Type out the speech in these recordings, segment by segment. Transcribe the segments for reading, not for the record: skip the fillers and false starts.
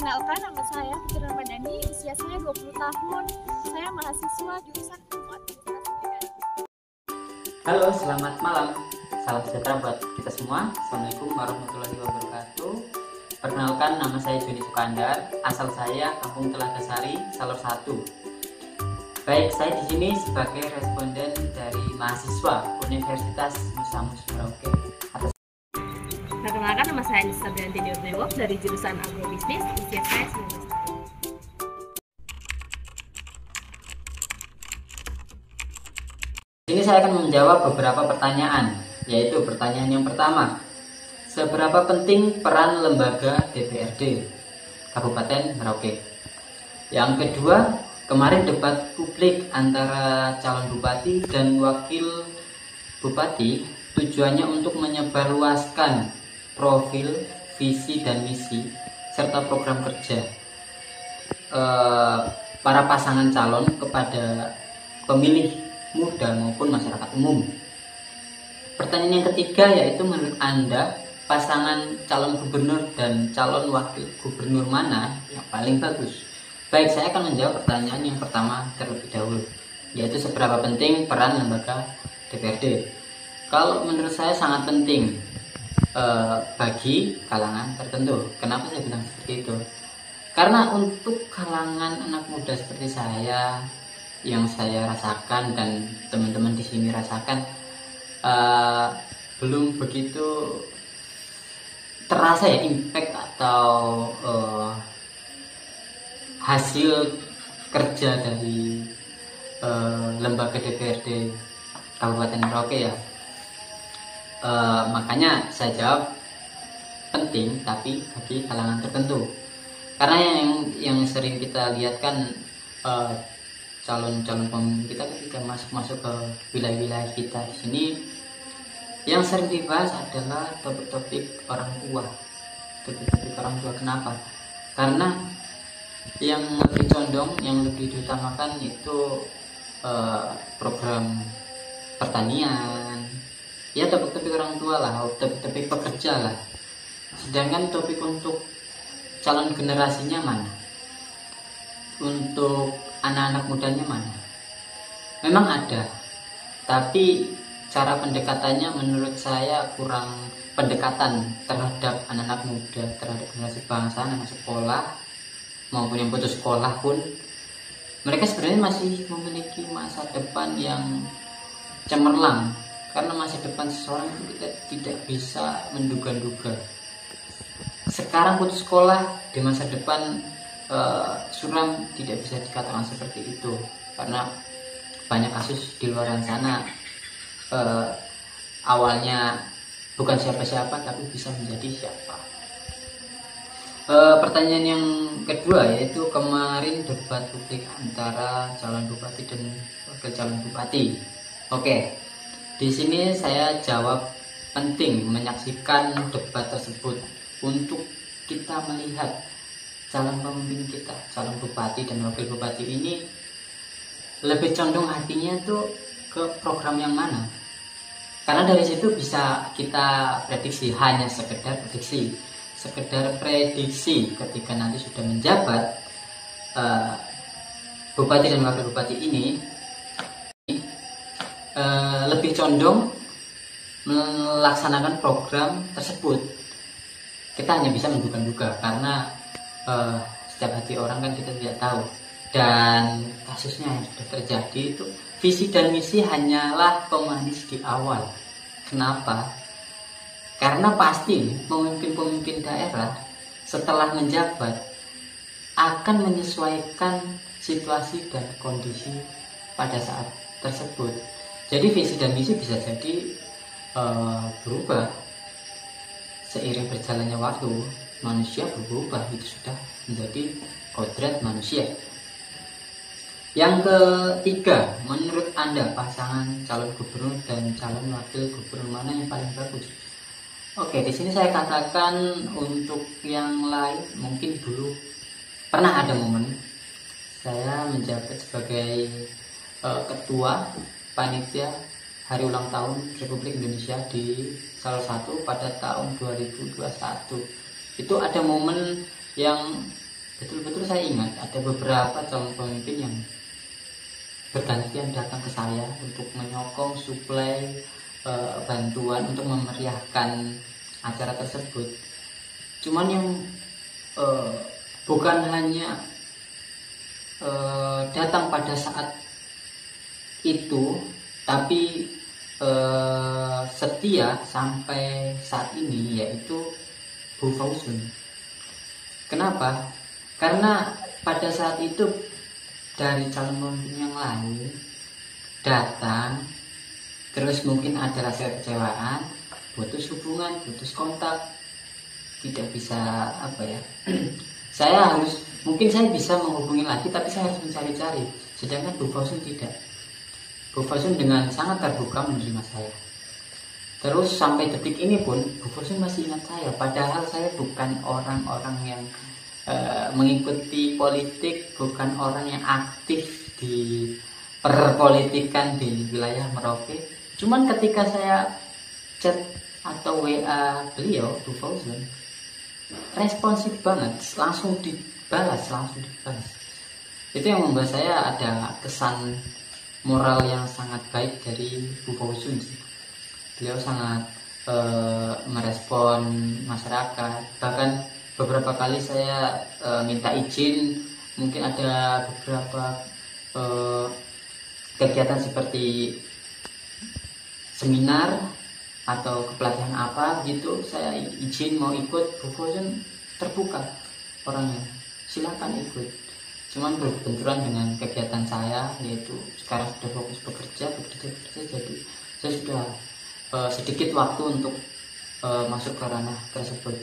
Perkenalkan, nama saya Fitri Ramadhani, usia saya 20 tahun. Saya mahasiswa jurusan Ilmu Administrasi Negara. Halo, selamat malam. Salam sejahtera buat kita semua. Assalamualaikum warahmatullahi wabarakatuh. Perkenalkan, nama saya Joni Sukandar. Asal saya Kampung Telagasari, Salur 1. Baik, saya di sini sebagai responden dari mahasiswa Universitas Musamus Merauke. Perkenalkan, nama saya Anissa Brianti Dewa dari jurusan Agrobisnis, usia saya 19 tahun. Di sini saya akan menjawab beberapa pertanyaan, yaitu pertanyaan yang pertama, seberapa penting peran lembaga DPRD Kabupaten Merauke? Yang kedua, kemarin debat publik antara calon bupati dan wakil bupati tujuannya untuk menyebarluaskan profil, visi dan misi serta program kerja para pasangan calon kepada pemilih muda maupun masyarakat umum. Pertanyaan yang ketiga yaitu, menurut Anda pasangan calon gubernur dan calon wakil gubernur mana yang paling bagus? Baik, saya akan menjawab pertanyaan yang pertama terlebih dahulu, yaitu seberapa penting peran lembaga DPRD. Kalau menurut saya sangat penting bagi kalangan tertentu. Kenapa saya bilang seperti itu? Karena untuk kalangan anak muda seperti saya, yang saya rasakan dan teman-teman di sini rasakan, belum begitu terasa ya impact atau hasil kerja dari lembaga DPRD Kabupaten Merauke ya. Makanya saya jawab penting, tapi bagi kalangan tertentu. Karena yang sering kita lihat kan calon-calon pemimpin kita ketika masuk ke wilayah-wilayah kita di sini, yang sering dibahas adalah topik-topik orang tua. Topik-topik orang tua kenapa? Karena yang lebih condong, yang lebih diutamakan itu program pertanian, ya topik-topik orang tua lah, topik-topik pekerja lah. Sedangkan topik untuk calon generasinya mana? Untuk anak-anak mudanya mana? Memang ada, tapi cara pendekatannya menurut saya kurang pendekatan terhadap anak-anak muda, terhadap generasi bangsa, anak sekolah maupun yang putus sekolah pun. Mereka sebenarnya masih memiliki masa depan yang cemerlang, karena masa depan seseorang itu kita tidak bisa menduga-duga. Sekarang putus sekolah, di masa depan suram, tidak bisa dikatakan seperti itu, karena banyak kasus di luar sana awalnya bukan siapa-siapa tapi bisa menjadi siapa. Pertanyaan yang kedua yaitu, kemarin debat publik antara calon bupati dan wakil calon bupati. Oke. Di sini saya jawab penting menyaksikan debat tersebut untuk kita melihat calon pemimpin kita, calon bupati dan wakil bupati ini lebih condong hatinya tuh ke program yang mana. Karena dari situ bisa kita prediksi, hanya sekedar prediksi ketika nanti sudah menjabat bupati dan wakil bupati ini lebih condong melaksanakan program tersebut. Kita hanya bisa menduga-duga, karena setiap hati orang kan kita tidak tahu. Dan kasusnya yang sudah terjadi itu, visi dan misi hanyalah pemanis di awal. Kenapa? Karena pasti pemimpin-pemimpin daerah setelah menjabat akan menyesuaikan situasi dan kondisi pada saat tersebut. Jadi visi dan misi bisa jadi berubah seiring berjalannya waktu. Manusia berubah, itu sudah menjadi kodrat manusia. Yang ketiga, menurut Anda pasangan calon gubernur dan calon wakil gubernur mana yang paling bagus? Oke, di sini saya katakan untuk yang lain mungkin dulu pernah ada momen saya menjabat sebagai ketua panitia Hari Ulang Tahun Republik Indonesia di Salur 1 pada tahun 2021. Itu ada momen yang betul-betul saya ingat ada beberapa calon pemimpin yang bergantian datang ke saya untuk menyokong suplai bantuan untuk memeriahkan acara tersebut. Cuman yang bukan hanya datang pada saat itu, tapi setia sampai saat ini, yaitu Bu Fauzun. Kenapa? Karena pada saat itu dari calon pemimpin yang lain datang, terus mungkin ada rasa kecewaan, putus hubungan, putus kontak, tidak bisa mungkin saya bisa menghubungi lagi, tapi saya harus mencari-cari, sedangkan Bu Fauzun tidak. Bu Fauzun dengan sangat terbuka menerima saya. Terus sampai detik ini pun Bu Fauzun masih ingat saya, padahal saya bukan orang-orang yang mengikuti politik, bukan orang yang aktif di perpolitikan di wilayah Merauke. Cuman ketika saya chat atau WA beliau, Bu Fauzun, responsif banget, langsung dibalas. Itu yang membuat saya ada kesan moral yang sangat baik dari Bu Fauzun. Beliau sangat merespon masyarakat. Bahkan beberapa kali saya minta izin, mungkin ada beberapa kegiatan seperti seminar atau kepelatihan apa gitu, saya izin mau ikut. Bu Fauzun terbuka orangnya, silakan ikut. Cuman berbenturan dengan kegiatan saya, yaitu sekarang sudah fokus bekerja, jadi saya sudah sedikit waktu untuk masuk ke ranah tersebut.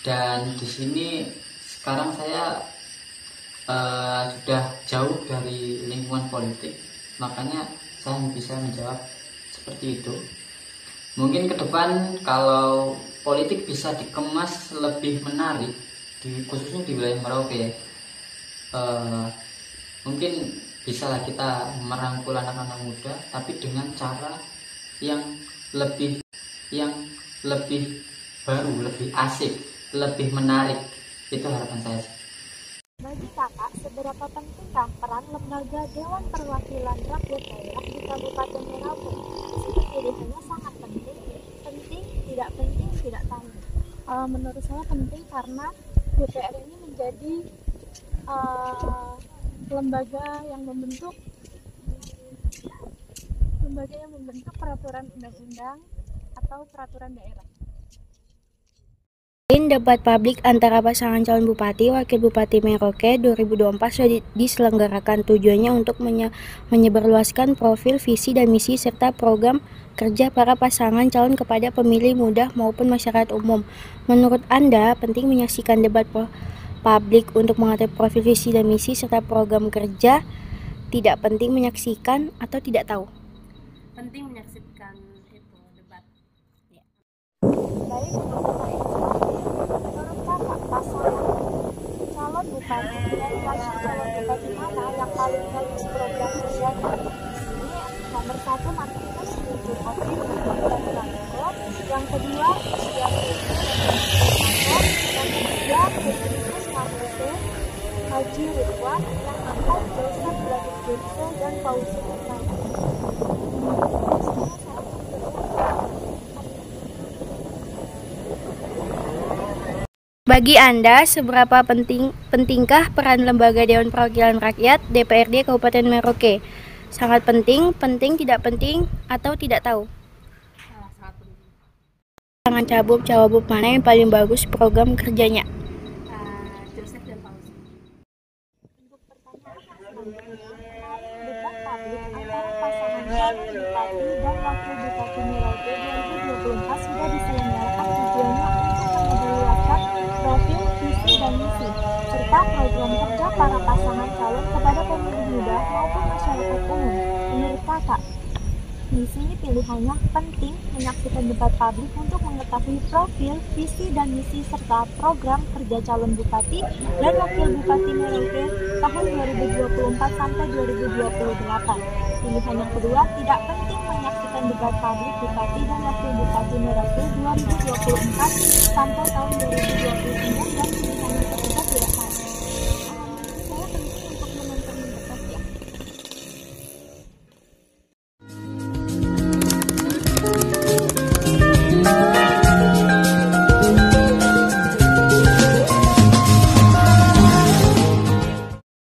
Dan di sini sekarang saya sudah jauh dari lingkungan politik, makanya saya bisa menjawab seperti itu. Mungkin ke depan kalau politik bisa dikemas lebih menarik, khususnya di wilayah Merauke, mungkin bisa kita merangkul anak-anak muda, tapi dengan cara yang lebih baru, lebih asik, lebih menarik. Itu harapan saya. Bagi kakak, seberapa pentingkah peran lembaga Dewan Perwakilan Rakyat Daerah di Kabupaten Merauke? Pilihannya sangat penting, tidak penting, tidak tahu. Menurut saya penting karena DPR ini menjadi lembaga yang membentuk peraturan undang-undang atau peraturan daerah. Debat publik antara pasangan calon Bupati Wakil Bupati Merauke 2024 sudah diselenggarakan. Tujuannya untuk menyebarluaskan profil, visi, dan misi serta program kerja para pasangan calon kepada pemilih muda maupun masyarakat umum. Menurut Anda, penting menyaksikan debat publik untuk mengetahui profil, visi, dan misi serta program kerja? Tidak penting menyaksikan atau tidak tahu? Penting menyaksikan itu debat. Ya. Baik, menurut kakak, pasangan calon bupati dan wakil calon bupati mana yang paling bagus program kerjanya? Ini nomor 1 Martinus Guntur Okin dan Blanco, yang kedua yang ketiga Petrus Martese, Haji Ridwan, yang keempat Joseph Bladut Girso dan Fauzi Nurmana. Bagi Anda, seberapa pentingkah peran lembaga Dewan Perwakilan Rakyat DPRD Kabupaten Merauke? Sangat penting, tidak penting, atau tidak tahu? Sangat penting. Pasangan cawagup mana yang paling bagus program kerjanya? Joseph dan Fauzi. Untuk pertanyaan selanjutnya, debat publik antara pasangan calon bupati dan wakil bupati Merauke 2024 sudah diselenggarakan. Tujuannya untuk menyebarluaskan profil, visi, dan misi serta program kerja para pasangan calon kepada pemilih muda maupun masyarakat umum. Menurut kakak, di sini pilihannya penting menyaksikan debat publik untuk mengetahui profil, visi, dan misi serta program kerja calon bupati dan wakil bupati Merauke tahun 2024 sampai 2028. Pilihan yang kedua, tidak penting menyaksikan debat publik bupati dan wakil bupati Merauke 2024 sampai tahun 2028.